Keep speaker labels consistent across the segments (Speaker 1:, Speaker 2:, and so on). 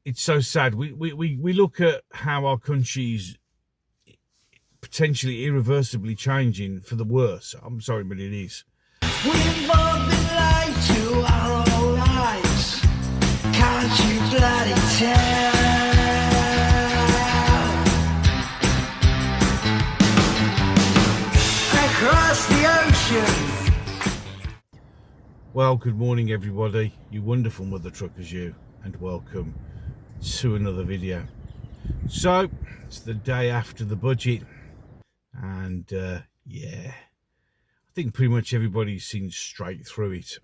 Speaker 1: it's so sad. We look at how our country's potentially irreversibly changing for the worse. I'm sorry, but it is.
Speaker 2: We've all been lied to our whole lives. Can't you bloody tell? Across the ocean.
Speaker 1: Well, good morning, everybody. You wonderful mother truckers, you, and welcome to another video. So, it's the day after the budget, and yeah, I think pretty much everybody's seen straight through it.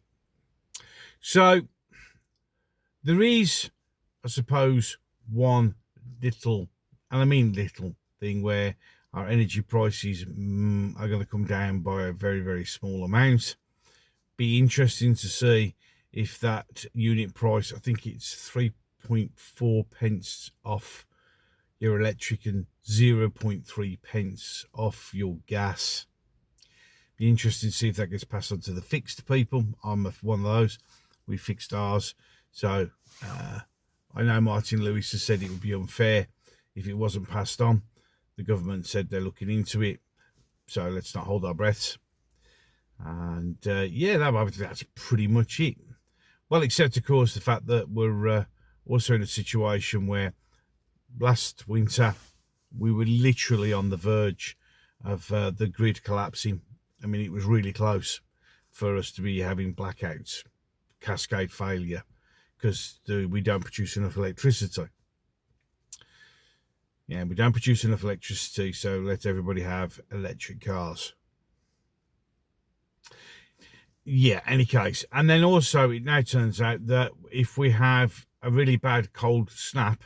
Speaker 1: So, there is, I suppose, one little, and I mean little, thing where our energy prices are going to come down by a very, very small amount. Be interesting to see if that unit price, I think it's 3.4 pence off your electric and 0.3 pence off your gas. Be interesting to see if that gets passed on to the fixed people. I'm one of those. We fixed ours. So I know Martin Lewis has said it would be unfair if it wasn't passed on. The government said they're looking into it. So let's not hold our breaths. And yeah, that's pretty much it. Well, except of course the fact that we're also in a situation where last winter we were literally on the verge of the grid collapsing. I mean, it was really close for us to be having blackouts, cascade failure, because we don't produce enough electricity. Yeah, we don't produce enough electricity, so let everybody have electric cars. Yeah, any case. And then also it now turns out that if we have a really bad cold snap,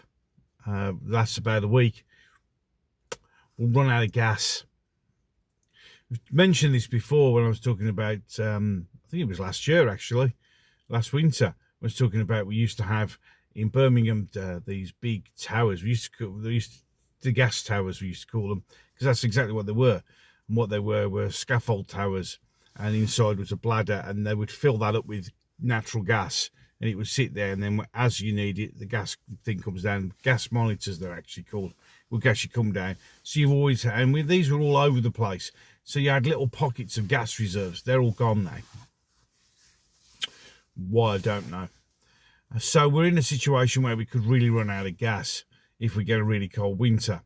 Speaker 1: lasts about a week, we'll run out of gas. I've mentioned this before when I was talking about, I think it was last year actually, last winter. I was talking about we used to have in Birmingham these big towers. The gas towers we used to call them, because that's exactly what they were. And what they were scaffold towers. And inside was a bladder, and they would fill that up with natural gas, and it would sit there, and then as you need it, the gas thing comes down. Gas monitors, they're actually called, will actually come down. So you've always had, and these were all over the place, so you had little pockets of gas reserves. They're all gone now. Why, I don't know. So we're in a situation where we could really run out of gas if we get a really cold winter,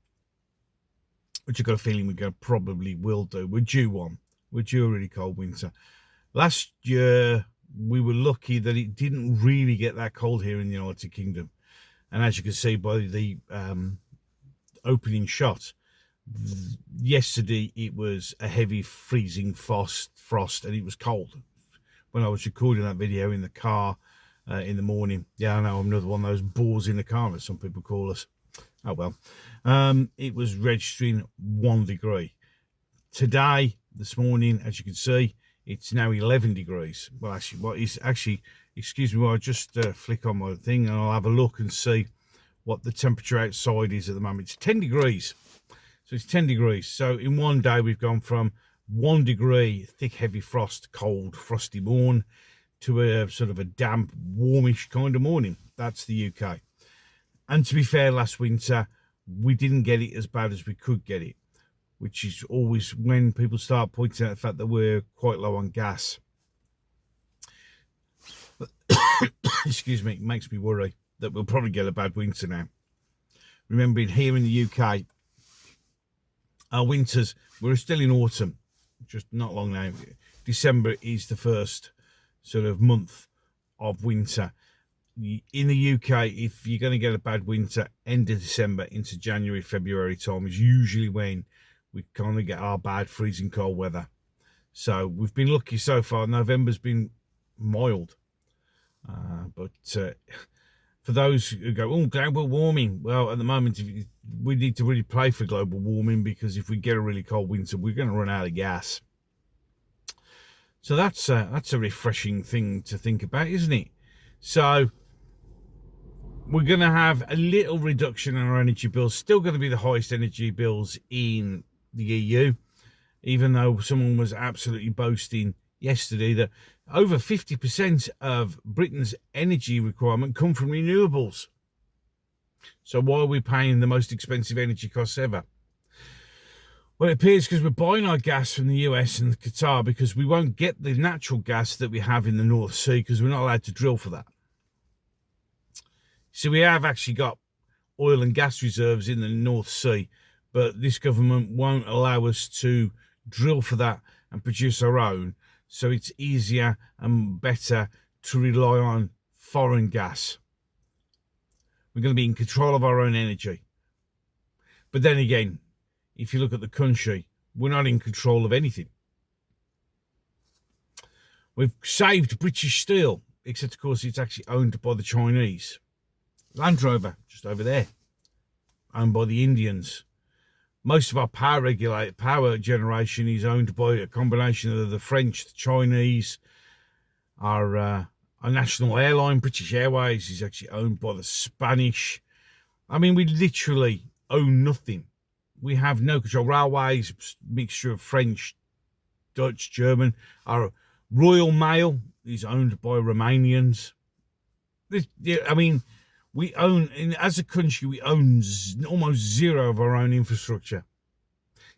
Speaker 1: which I've got a feeling we probably will do. We're due one. We're due a really cold winter. Last year, we were lucky that it didn't really get that cold here in the United Kingdom. And as you can see by the opening shot, yesterday it was a heavy freezing frost, and it was cold. When I was recording that video in the car in the morning, yeah, I know I'm another one of those bores in the car, as some people call us. Oh well. It was registering 1 degree. Today, this morning, as you can see, it's now 11 degrees. Well, actually, excuse me, while I just flick on my thing and I'll have a look and see what the temperature outside is at the moment. It's 10 degrees. So it's 10 degrees. So in one day, we've gone from 1 degree, thick, heavy frost, cold, frosty morn, to a sort of a damp, warmish kind of morning. That's the UK. And to be fair, last winter, we didn't get it as bad as we could get it, which is always when people start pointing out the fact that we're quite low on gas. Excuse me, it makes me worry that we'll probably get a bad winter now. Remembering here in the UK, our winters, we're still in autumn, just not long now. December is the first sort of month of winter. In the UK, if you're going to get a bad winter, end of December into January, February time is usually when we kind of get our bad freezing cold weather. So we've been lucky so far. November's been mild. But for those who go, oh, global warming. Well, at the moment, we need to really pray for global warming, because if we get a really cold winter, we're going to run out of gas. So that's a refreshing thing to think about, isn't it? So we're going to have a little reduction in our energy bills. Still going to be the highest energy bills in the EU, even though someone was absolutely boasting yesterday that over 50% of Britain's energy requirement come from renewables. So why are we paying the most expensive energy costs ever? Well, it appears because we're buying our gas from the US and Qatar, because we won't get the natural gas that we have in the North Sea because we're not allowed to drill for that. So we have actually got oil and gas reserves in the North Sea, but this government won't allow us to drill for that and produce our own. So it's easier and better to rely on foreign gas. We're going to be in control of our own energy. But then again, if you look at the country, we're not in control of anything. We've saved British Steel, except of course it's actually owned by the Chinese. Land Rover, just over there, owned by the Indians. Most of our power generation is owned by a combination of the French, the Chinese. Our national airline, British Airways, is actually owned by the Spanish. I mean, we literally own nothing. We have no control. Railways, mixture of French, Dutch, German. Our Royal Mail is owned by Romanians. I mean, we own, as a country, we own almost zero of our own infrastructure.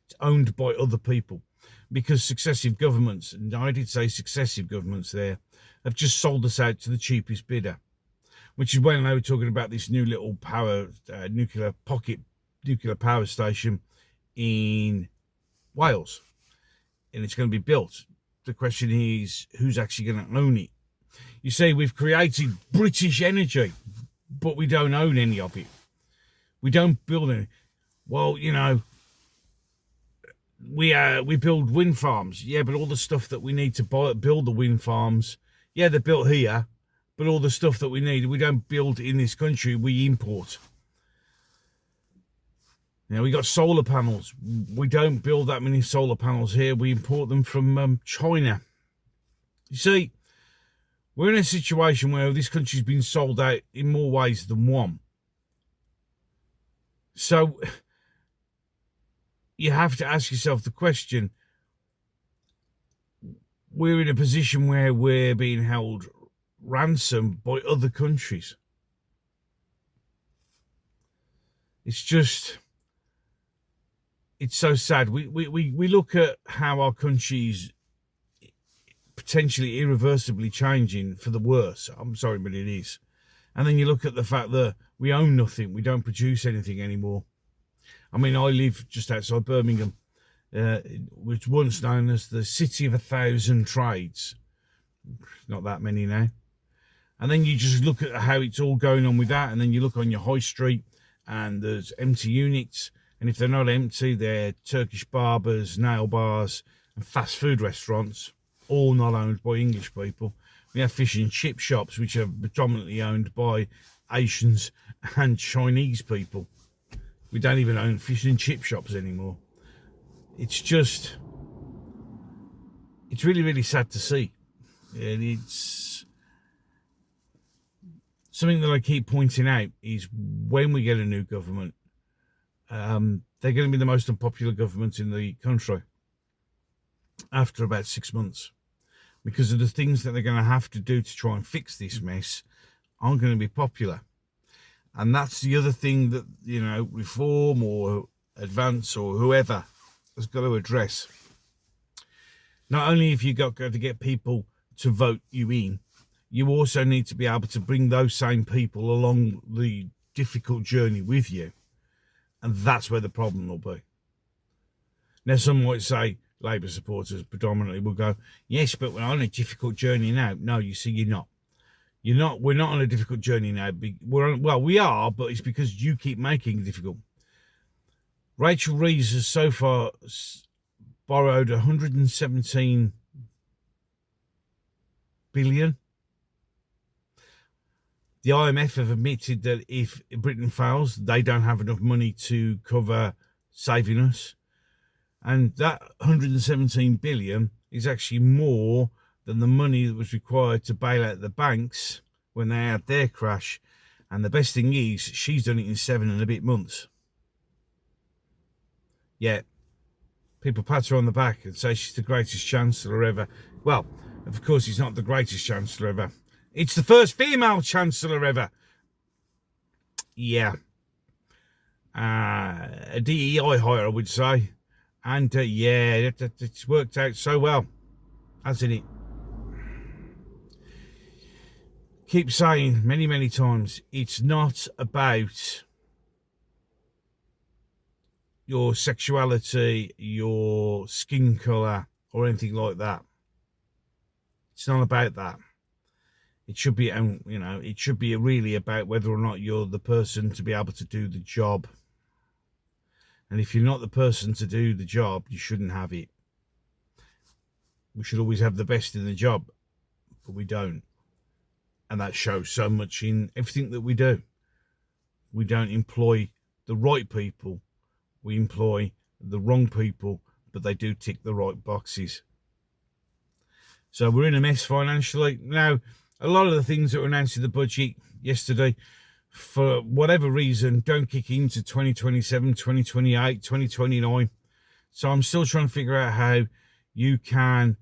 Speaker 1: It's owned by other people because successive governments, and I did say successive governments there, have just sold us out to the cheapest bidder, which is when they were talking about this new little nuclear power station in Wales, and it's going to be built. The question is, who's actually going to own it? You see, we've created British energy, but we don't own any of it. We don't build any. Well, you know, we build wind farms, yeah, but all the stuff that we need to build the wind farms, yeah, they're built here, but all the stuff that we need, we don't build in this country, we import. Now, we got solar panels. We don't build that many solar panels here. We import them from China. You see, we're in a situation where this country's been sold out in more ways than one. So you have to ask yourself the question, we're in a position where we're being held ransom by other countries. It's just, it's so sad. We look at how our country's potentially irreversibly changing for the worse. I'm sorry, but it is. And then you look at the fact that we own nothing. We don't produce anything anymore. I mean, I live just outside Birmingham, which once known as the city of 1,000 trades. Not that many now. And then you just look at how it's all going on with that. And then you look on your high street and there's empty units. And if they're not empty, they're Turkish barbers, nail bars and fast food restaurants, all not owned by English people. We have fish and chip shops, which are predominantly owned by Asians and Chinese people. We don't even own fish and chip shops anymore. It's just, it's really, really sad to see. And it's something that I keep pointing out is when we get a new government, they're going to be the most unpopular government in the country after about 6 months, because of the things that they're going to have to do to try and fix this mess aren't going to be popular. And that's the other thing that, you know, Reform or Advance or whoever has got to address. Not only have you got to get people to vote you in, you also need to be able to bring those same people along the difficult journey with you. And that's where the problem will be. Now, some might say, Labour supporters predominantly will go, yes, but we're on a difficult journey now. No, you see, you're not. You're not. We're not on a difficult journey now. We are, but it's because you keep making it difficult. Rachel Reeves has so far borrowed 117 billion. The IMF have admitted that if Britain fails, they don't have enough money to cover saving us. And that 117 billion is actually more than the money that was required to bail out the banks when they had their crash. And the best thing is, she's done it in 7 and a bit months. Yeah, people pat her on the back and say she's the greatest Chancellor ever. Well, of course, it's not the greatest Chancellor ever. It's the first female Chancellor ever. Yeah, a DEI hire, I would say. And yeah, it's worked out so well, hasn't it? Keep saying many times, it's not about your sexuality, your skin colour, or anything like that. It's not about that. It should be, it should be really about whether or not you're the person to be able to do the job. And if you're not the person to do the job, you shouldn't have it. We should always have the best in the job, but we don't. And that shows so much in everything that we do. We don't employ the right people. We employ the wrong people, but they do tick the right boxes. So we're in a mess financially. Now, a lot of the things that were announced in the budget yesterday, for whatever reason, don't kick into 2027, 2028, 2029. So I'm still trying to figure out how you can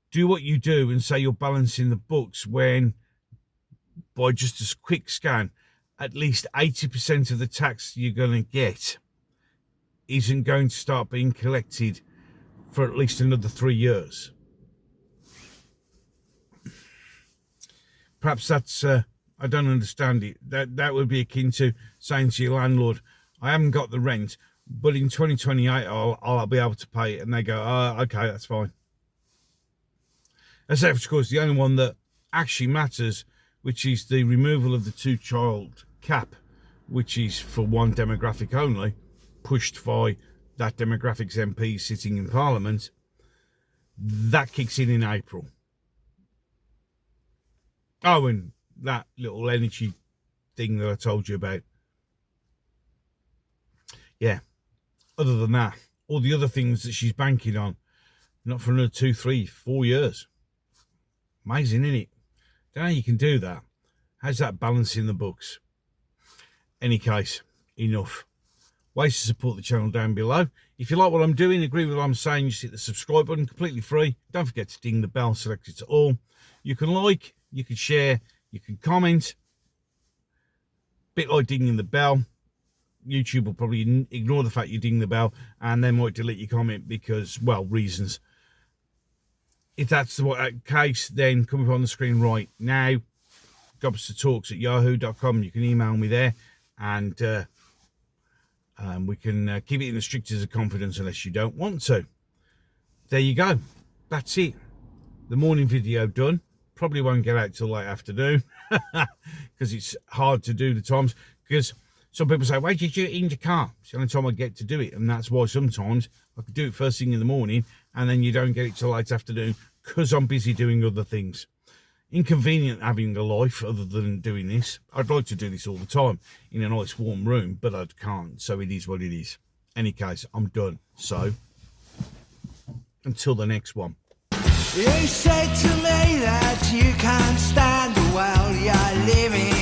Speaker 1: do what you do and say you're balancing the books when, by just a quick scan, at least 80% of the tax you're going to get isn't going to start being collected for at least another 3 years. Perhaps that's, I don't understand it. That would be akin to saying to your landlord, I haven't got the rent, but in 2028 I'll be able to pay it. And they go, oh, okay, that's fine. That's of course the only one that actually matters, which is the removal of the 2-child cap, which is for one demographic only, pushed by that demographic's MP sitting in Parliament. That kicks in April. Oh, and that little energy thing that I told you about. Yeah. Other than that, all the other things that she's banking on, not for another 2, 3, 4 years. Amazing, isn't it? Don't know how you can do that. How's that balancing the books? Any case, enough. Ways to support the channel down below. If you like what I'm doing, agree with what I'm saying, just hit the subscribe button, completely free. Don't forget to ding the bell, select it to all. You can like, you can share, you can comment. Bit like dinging the bell. YouTube will probably ignore the fact you ding the bell and they might delete your comment because, well, reasons. If that's the case, then come up on the screen right now. gobstertalks@yahoo.com. You can email me there, and we can keep it in the strictest of confidence unless you don't want to. There you go. That's it. The morning video done. Probably won't get out till late afternoon because it's hard to do the times. Because some people say, why did you do it in the car? It's the only time I get to do it. And that's why sometimes I could do it first thing in the morning and then you don't get it till late afternoon because I'm busy doing other things. Inconvenient having a life other than doing this. I'd like to do this all the time in a nice warm room, but I can't. So it is what it is. Any case, I'm done. So until the next one.
Speaker 2: You said to me that you can't stand the world you're living